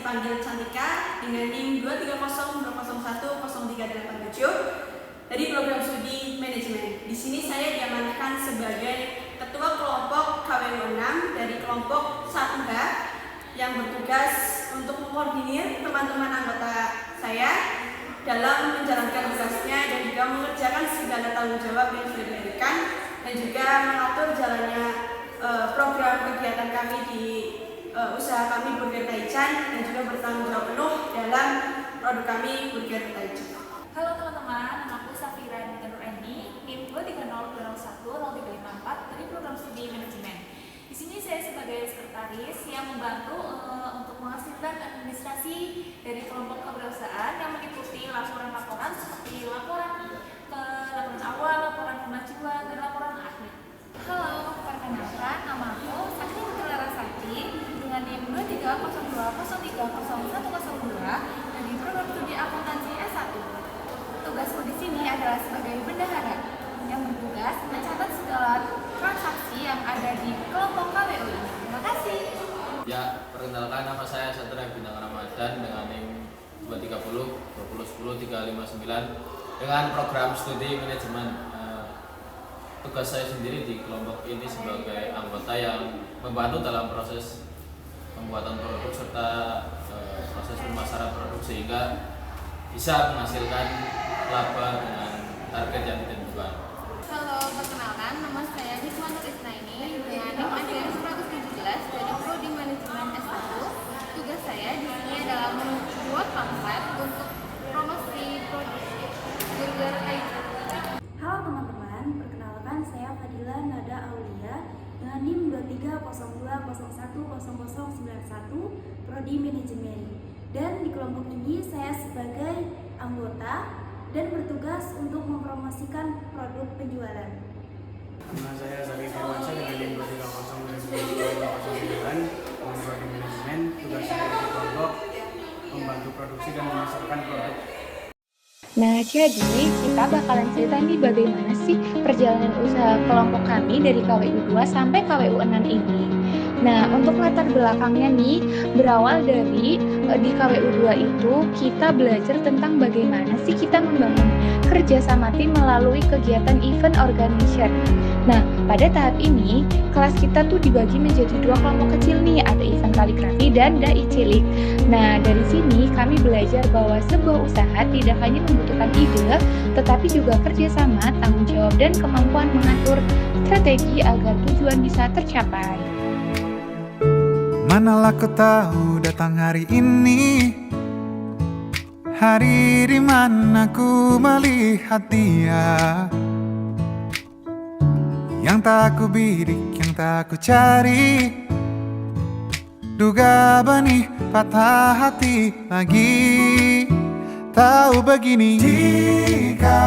dipanggil Cantika dengan NIM 23020010387 dari program studi manajemen. Di sini saya diamanahkan sebagai ketua kelompok KWU 6 dari kelompok 1H yang bertugas untuk mengkoordinir teman-teman anggota saya dalam menjalankan tugasnya dan juga mengerjakan segala tanggung jawab yang sudah diberikan dan juga mengatur jalannya program kegiatan kami di usaha kami Burger Taichan dan juga bertanggung jawab penuh dalam produk kami Burger Taichan. Halo teman-teman, nama aku Safira Nureni, NIM 230210354 dari program studi manajemen. Di sini saya sebagai sekretaris yang membantu untuk menghasilkan administrasi dari kelompok kewirausahaan yang meliputi laporan-laporan seperti laporan awal, laporan kemajuan, dan laporan akhir. Halo, perkenalkan nama aku Sakti Larasati dengan NIM 23020300102 dari program studi akuntansi S1. Tugasku di sini adalah sebagai bendahara yang bertugas mencatat segala transaksi yang ada di kelompok KWU ini. Terima kasih. Ya, perkenalkan nama saya Satria Bintang Ramadan dengan NIM 23020100359 dengan program studi manajemen. Tugas saya sendiri di kelompok ini sebagai anggota yang membantu dalam proses pembuatan produk serta proses pemasaran produk sehingga bisa menghasilkan laba dengan target yang ditentukan. Halo, perkenalkan nama saya Nisma Nur Isnaini dengan NIM ADR 117 dari Prodi Manajemen S1. Tugas saya di sini adalah membuat pamflet untuk promosi produk Burger Taichan. Halo teman-teman, perkenalkan saya Fadila Nada Aulia dengan NIM 23020100091 Prodi Manajemen. Dan di kelompok ini saya sebagai anggota dan bertugas untuk mempromosikan produk penjualan. Nama saya Zaki Firmansyah dengan NIM 2302009 Prodi Manajemen. Tugas saya di kelompok membantu produksi dan memasarkan produk. Nah, jadi kita bakalan cerita nih bagaimana sih perjalanan usaha kelompok kami dari KWU 2 sampai KWU 6 ini. Nah, untuk latar belakangnya nih, berawal dari di KWU 2 itu kita belajar tentang bagaimana sih kita membangun kerjasama tim melalui kegiatan event organization. Nah, pada tahap ini, kelas kita tuh dibagi menjadi dua kelompok kecil nih, ada event kaligrafi dan dai cilik. Nah, dari sini kami belajar bahwa sebuah usaha tidak hanya membutuhkan ide, tetapi juga kerjasama, tanggung jawab, dan kemampuan mengatur strategi agar tujuan bisa tercapai. Manalah kau tahu datang hari ini, hari di mana ku melihat dia, yang tak ku bidik, yang tak ku cari. Duga benih patah hati lagi. Tahu begini, jika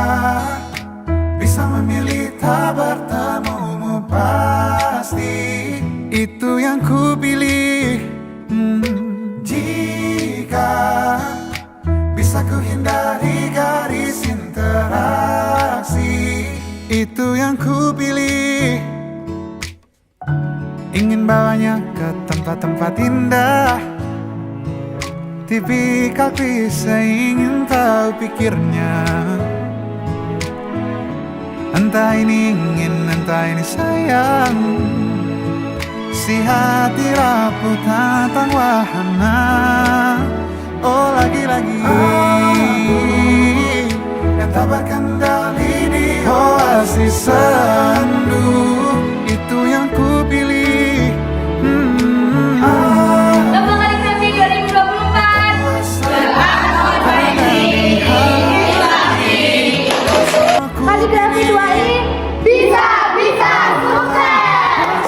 bisa memilih tak bertemu pasti itu yang ku pilih. Jika bisa ku hindari garis interaksi, itu yang ku pilih. Ingin bawanya ke tempat-tempat indah, tipikal klise ingin tahu pikirnya. Entah ini ingin, entah ini sayang, si hati rapuh tentang wahana. Oh lagi-lagi yang tak berkendali di oasis sendu, itu yang ku pilih. Lomba kaligrafi 2024. Kaligrafi 2 ini bisa sukses.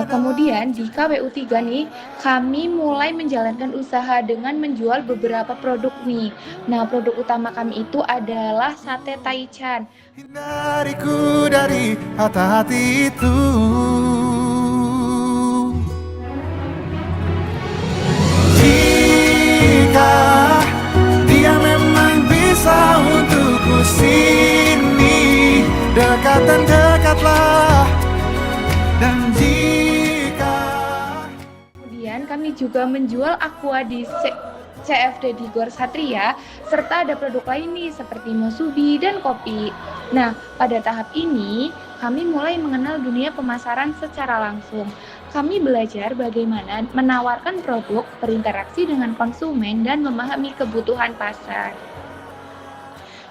Kemudian di KWU 3 nih, kami mulai menjalankan usaha dengan menjual beberapa produk nih. Nah, produk utama kami itu adalah sate Taichan. Hindariku dari hati itu. Jika dia memang bisa untukku sini, dekat dan dekatlah. Dan jika juga menjual aqua di CFD di Gor Satria, serta ada produk lain nih seperti Mosubi dan kopi. Nah, pada tahap ini kami mulai mengenal dunia pemasaran secara langsung. Kami belajar bagaimana menawarkan produk, berinteraksi dengan konsumen, dan memahami kebutuhan pasar.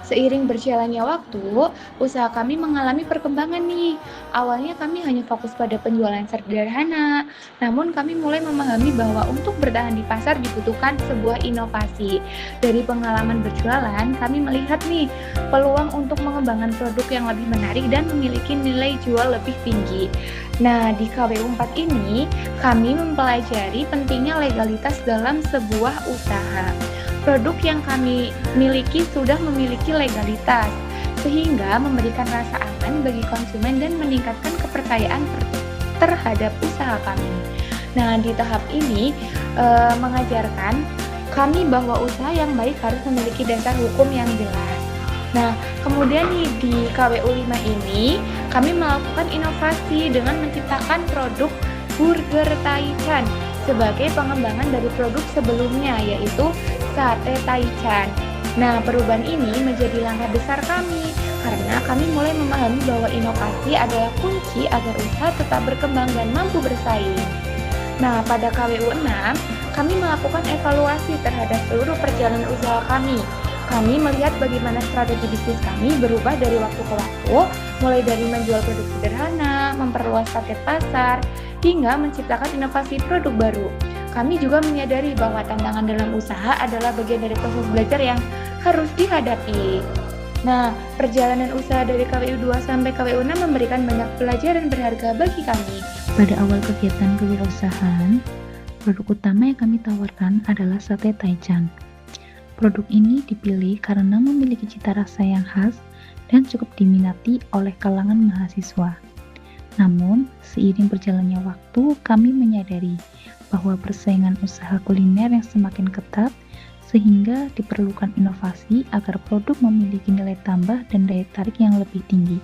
Seiring berjalannya waktu, usaha kami mengalami perkembangan nih. Awalnya kami hanya fokus pada penjualan sederhana, namun kami mulai memahami bahwa untuk bertahan di pasar dibutuhkan sebuah inovasi. Dari pengalaman berjualan, kami melihat nih peluang untuk mengembangkan produk yang lebih menarik dan memiliki nilai jual lebih tinggi. Nah, di KWU 4 ini, kami mempelajari pentingnya legalitas dalam sebuah usaha. Produk yang kami miliki sudah memiliki legalitas, sehingga memberikan rasa aman bagi konsumen dan meningkatkan kepercayaan terhadap usaha kami. Nah, di tahap ini mengajarkan kami bahwa usaha yang baik harus memiliki dasar hukum yang jelas. Nah, kemudian nih di KWU 5 ini, kami melakukan inovasi dengan menciptakan produk Burger Taichan sebagai pengembangan dari produk sebelumnya, yaitu sate Taichan. Nah, perubahan ini menjadi langkah besar kami karena kami mulai memahami bahwa inovasi adalah kunci agar usaha tetap berkembang dan mampu bersaing. Nah, pada KWU 6, kami melakukan evaluasi terhadap seluruh perjalanan usaha kami. Kami melihat bagaimana strategi bisnis kami berubah dari waktu ke waktu, mulai dari menjual produk sederhana, memperluas target pasar, hingga menciptakan inovasi produk baru. Kami juga menyadari bahwa tantangan dalam usaha adalah bagian dari proses belajar yang harus dihadapi. Nah, perjalanan usaha dari KWU 2 sampai KWU 6 memberikan banyak pelajaran berharga bagi kami. Pada awal kegiatan kewirausahaan, produk utama yang kami tawarkan adalah sate Taichan. Produk ini dipilih karena memiliki cita rasa yang khas dan cukup diminati oleh kalangan mahasiswa. Namun, seiring berjalannya waktu, kami menyadari bahwa persaingan usaha kuliner yang semakin ketat sehingga diperlukan inovasi agar produk memiliki nilai tambah dan daya tarik yang lebih tinggi.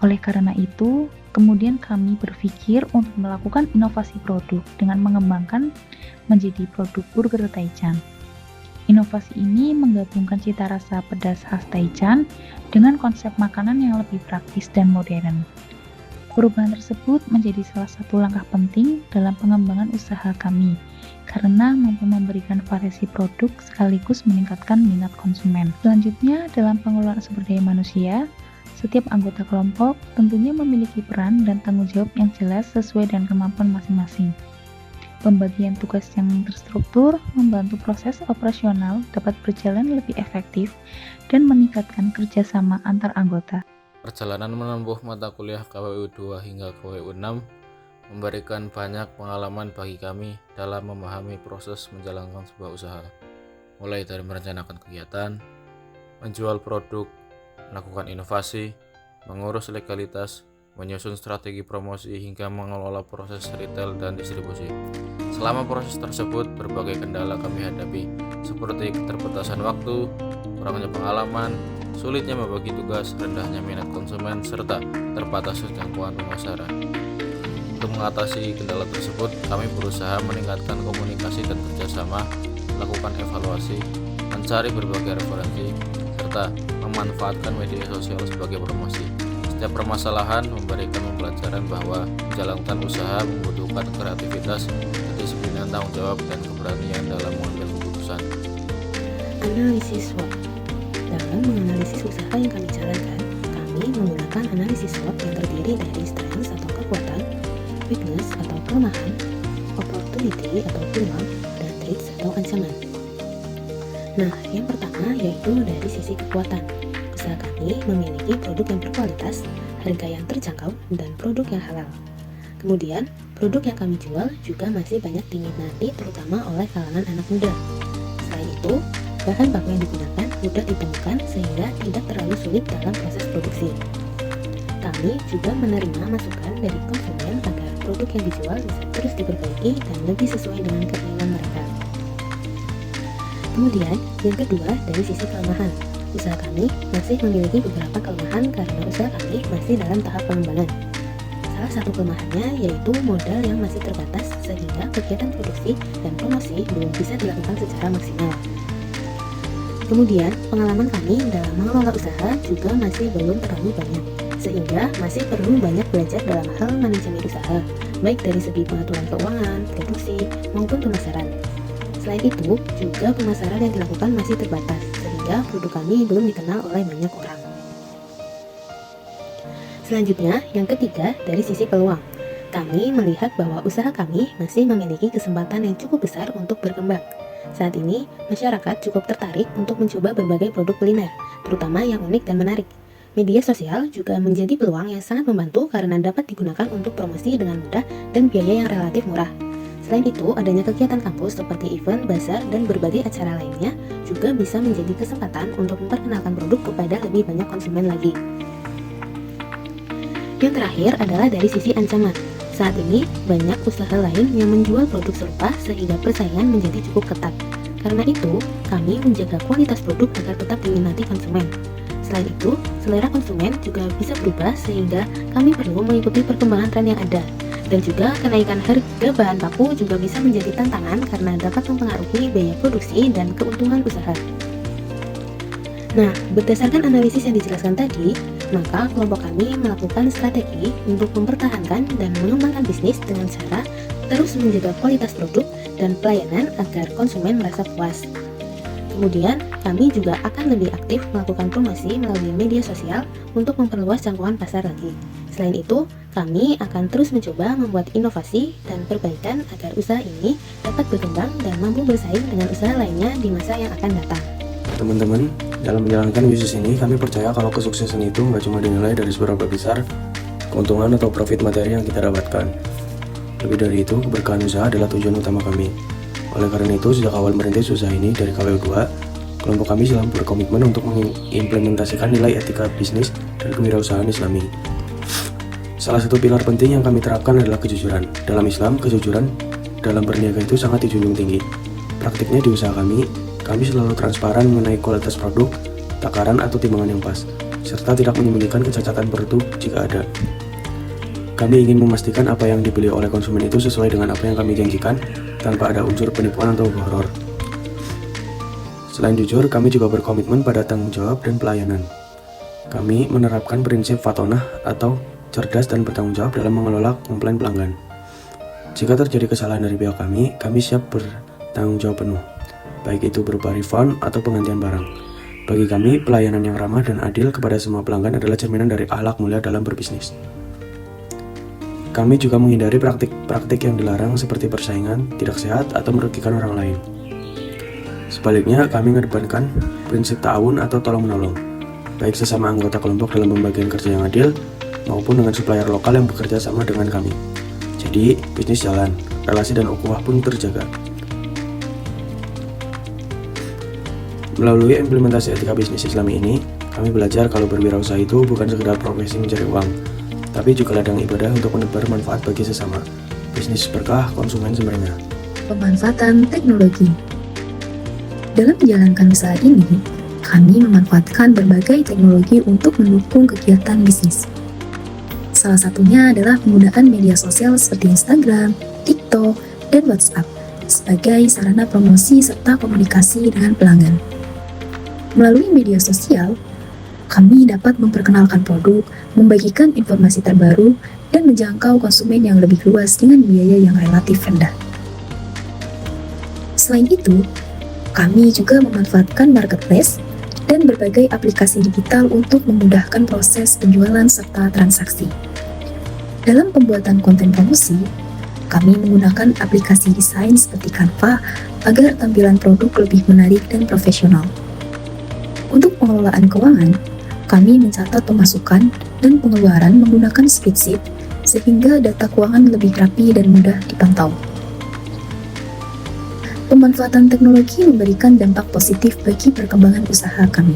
Oleh karena itu, kemudian kami berpikir untuk melakukan inovasi produk dengan mengembangkan menjadi produk Burger Taichan. Inovasi ini menggabungkan cita rasa pedas khas Taichan dengan konsep makanan yang lebih praktis dan modern. Perubahan tersebut menjadi salah satu langkah penting dalam pengembangan usaha kami karena mampu memberikan variasi produk sekaligus meningkatkan minat konsumen. Selanjutnya, dalam pengelolaan sumber daya manusia, setiap anggota kelompok tentunya memiliki peran dan tanggung jawab yang jelas sesuai dengan kemampuan masing-masing. Pembagian tugas yang terstruktur membantu proses operasional dapat berjalan lebih efektif dan meningkatkan kerjasama antar anggota. Perjalanan menempuh mata kuliah KWU 2 hingga KWU 6 memberikan banyak pengalaman bagi kami dalam memahami proses menjalankan sebuah usaha, mulai dari merencanakan kegiatan, menjual produk, melakukan inovasi, mengurus legalitas, menyusun strategi promosi, hingga mengelola proses retail dan distribusi. Selama proses tersebut, berbagai kendala kami hadapi, seperti keterbatasan waktu, kurangnya pengalaman, sulitnya membagi tugas, rendahnya minat konsumen, serta terbatasnya jangkauan pemasaran. Untuk mengatasi kendala tersebut, kami berusaha meningkatkan komunikasi dan kerjasama, melakukan evaluasi, mencari berbagai referensi, serta memanfaatkan media sosial sebagai promosi. Setiap permasalahan memberikan pembelajaran bahwa menjalankan usaha membutuhkan kreativitas, kedisiplinan, tanggung jawab, dan keberanian dalam mengambil keputusan. Analisis SWOT. Dalam menganalisis usaha yang kami jalankan, kami menggunakan analisis SWOT yang terdiri dari strengths atau kekuatan, weakness atau kelemahan, opportunity atau peluang, dan threats atau ancaman. Nah, yang pertama yaitu dari sisi kekuatan. Usaha kami memiliki produk yang berkualitas, harga yang terjangkau, dan produk yang halal. Kemudian, produk yang kami jual juga masih banyak diminati terutama oleh kalangan anak muda. Selain itu, bahan baku yang digunakan mudah ditemukan sehingga tidak terlalu sulit dalam proses produksi. Kami juga menerima masukan dari konsumen agar produk yang dijual bisa terus diperbaiki dan lebih sesuai dengan keinginan mereka. Kemudian, yang kedua dari sisi kelemahan. Usaha kami masih memiliki beberapa kelemahan karena usaha kami masih dalam tahap pengembangan. Salah satu kelemahannya yaitu modal yang masih terbatas sehingga kegiatan produksi dan promosi belum bisa dilakukan secara maksimal. Kemudian, pengalaman kami dalam mengelola usaha juga masih belum terlalu banyak, sehingga masih perlu banyak belajar dalam hal manajemen usaha, baik dari segi pengaturan keuangan, produksi, maupun pemasaran. Selain itu, juga pemasaran yang dilakukan masih terbatas, sehingga produk kami belum dikenal oleh banyak orang. Selanjutnya, yang ketiga, dari sisi peluang. Kami melihat bahwa usaha kami masih memiliki kesempatan yang cukup besar untuk berkembang. Saat ini, masyarakat cukup tertarik untuk mencoba berbagai produk kuliner, terutama yang unik dan menarik. Media sosial juga menjadi peluang yang sangat membantu karena dapat digunakan untuk promosi dengan mudah dan biaya yang relatif murah. Selain itu, adanya kegiatan kampus seperti event, bazar, dan berbagai acara lainnya juga bisa menjadi kesempatan untuk memperkenalkan produk kepada lebih banyak konsumen lagi. Yang terakhir adalah dari sisi ancaman. Saat ini, banyak usaha lain yang menjual produk serupa sehingga persaingan menjadi cukup ketat. Karena itu, kami menjaga kualitas produk agar tetap diminati konsumen. Selain itu, selera konsumen juga bisa berubah sehingga kami perlu mengikuti perkembangan tren yang ada. Dan juga kenaikan harga bahan baku juga bisa menjadi tantangan karena dapat mempengaruhi biaya produksi dan keuntungan usaha. Nah, berdasarkan analisis yang dijelaskan tadi, maka kelompok kami melakukan strategi untuk mempertahankan dan mengembangkan bisnis dengan cara terus menjaga kualitas produk dan pelayanan agar konsumen merasa puas. Kemudian, kami juga akan lebih aktif melakukan promosi melalui media sosial untuk memperluas jangkauan pasar lagi. Selain itu, kami akan terus mencoba membuat inovasi dan perbaikan agar usaha ini dapat berkembang dan mampu bersaing dengan usaha lainnya di masa yang akan datang. Teman-teman, dalam menjalankan bisnis ini, kami percaya kalau kesuksesan itu nggak cuma dinilai dari seberapa besar keuntungan atau profit materi yang kita dapatkan. Lebih dari itu, keberkahan usaha adalah tujuan utama kami. Oleh karena itu, sejak awal merintis usaha ini dari KWU2, kelompok kami selalu berkomitmen untuk mengimplementasikan nilai etika bisnis dan kewirausahaan Islami. Salah satu pilar penting yang kami terapkan adalah kejujuran. Dalam Islam, kejujuran dalam berniaga itu sangat dijunjung tinggi. Praktiknya di usaha kami selalu transparan mengenai kualitas produk, takaran atau timbangan yang pas, serta tidak menyembunyikan kecacatan produk jika ada. Kami ingin memastikan apa yang dibeli oleh konsumen itu sesuai dengan apa yang kami janjikan, tanpa ada unsur penipuan atau horor. Selain jujur, kami juga berkomitmen pada tanggung jawab dan pelayanan. Kami menerapkan prinsip fatonah atau cerdas dan bertanggung jawab dalam mengelola komplain pelanggan. Jika terjadi kesalahan dari pihak kami siap bertanggung jawab penuh, baik itu berupa refund atau penggantian barang. Bagi kami, pelayanan yang ramah dan adil kepada semua pelanggan adalah cerminan dari akhlak mulia dalam berbisnis. Kami juga menghindari praktik-praktik yang dilarang seperti persaingan, tidak sehat, atau merugikan orang lain. Sebaliknya, kami mengedepankan prinsip ta'awun atau tolong-menolong, baik sesama anggota kelompok dalam pembagian kerja yang adil, maupun dengan supplier lokal yang bekerja sama dengan kami. Jadi, bisnis jalan, relasi dan ukhuwah pun terjaga. Melalui implementasi etika bisnis Islami ini, kami belajar kalau berwirausaha itu bukan sekedar profesi mencari uang, tapi juga ladang ibadah untuk menebar manfaat bagi sesama. Bisnis berkah, konsumen sebenarnya. Pemanfaatan teknologi. Dalam menjalankan usaha ini, kami memanfaatkan berbagai teknologi untuk mendukung kegiatan bisnis. Salah satunya adalah penggunaan media sosial seperti Instagram, TikTok, dan WhatsApp sebagai sarana promosi serta komunikasi dengan pelanggan. Melalui media sosial, kami dapat memperkenalkan produk, membagikan informasi terbaru, dan menjangkau konsumen yang lebih luas dengan biaya yang relatif rendah. Selain itu, kami juga memanfaatkan marketplace dan berbagai aplikasi digital untuk memudahkan proses penjualan serta transaksi. Dalam pembuatan konten promosi, kami menggunakan aplikasi desain seperti Canva agar tampilan produk lebih menarik dan profesional. Untuk pengelolaan keuangan, kami mencatat pemasukan dan pengeluaran menggunakan spreadsheet sehingga data keuangan lebih rapi dan mudah dipantau. Pemanfaatan teknologi memberikan dampak positif bagi perkembangan usaha kami.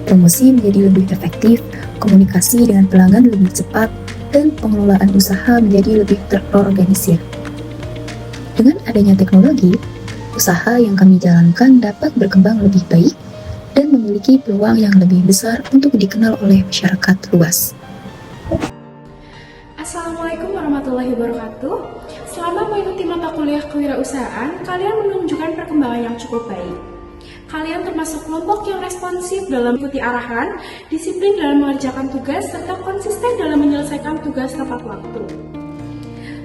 Promosi menjadi lebih efektif, komunikasi dengan pelanggan lebih cepat, dan pengelolaan usaha menjadi lebih terorganisir. Dengan adanya teknologi, usaha yang kami jalankan dapat berkembang lebih baik dan memiliki peluang yang lebih besar untuk dikenal oleh masyarakat luas. Assalamualaikum warahmatullahi wabarakatuh. Selama mengikuti mata kuliah kewirausahaan, kalian menunjukkan perkembangan yang cukup baik. Kalian termasuk kelompok yang responsif dalam mengikuti arahan, disiplin dalam mengerjakan tugas, serta konsisten dalam menyelesaikan tugas tepat waktu.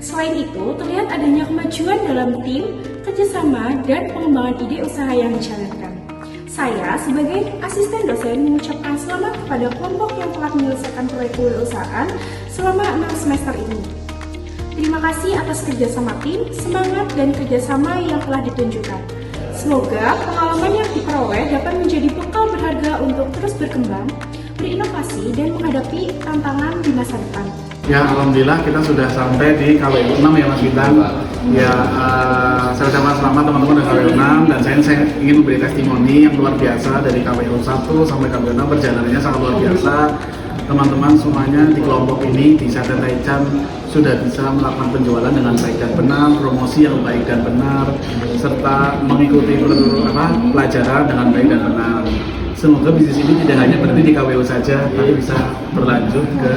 Selain itu, terlihat adanya kemajuan dalam tim, kerjasama, dan pengembangan ide usaha yang dijalankan. Saya sebagai asisten dosen mengucapkan selamat kepada kelompok yang telah menyelesaikan proyek kewirausahaan selama 6 semester ini. Terima kasih atas kerjasama tim, semangat, dan kerjasama yang telah ditunjukkan. Semoga pengalaman yang diperoleh dapat menjadi bekal berharga untuk terus berkembang, berinovasi, dan menghadapi tantangan di masa depan. Ya, alhamdulillah kita sudah sampai di KWU 6 ya Mas Bintang. Ya, saya ucapkan selamat teman-teman dari KWU 6 dan saya ingin memberi testimoni yang luar biasa dari KWU 1 sampai KWU 6, perjalanannya sangat luar biasa. Teman-teman semuanya di kelompok ini di Sate Taichan sudah bisa melakukan penjualan dengan baik dan benar, promosi yang baik dan benar, serta mengikuti pelajaran dengan baik dan benar. Semoga bisnis ini tidak hanya berhenti di KWU saja, tapi bisa berlanjut ke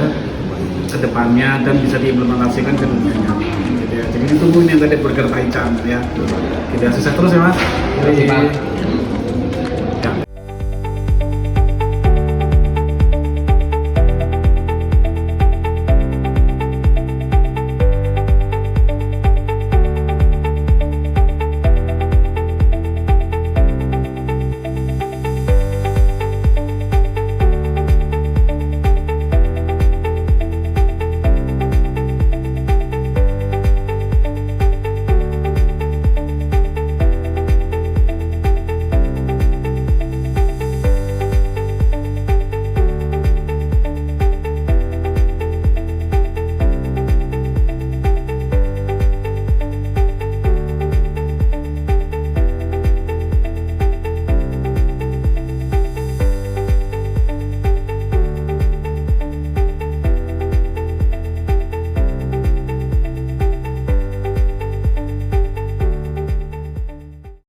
depannya dan bisa diimplementasikan ke dunianya. Gitu ya. Jadi ditungguin yang tadi Burger Taichan ya. Kita sukses terus ya Mas.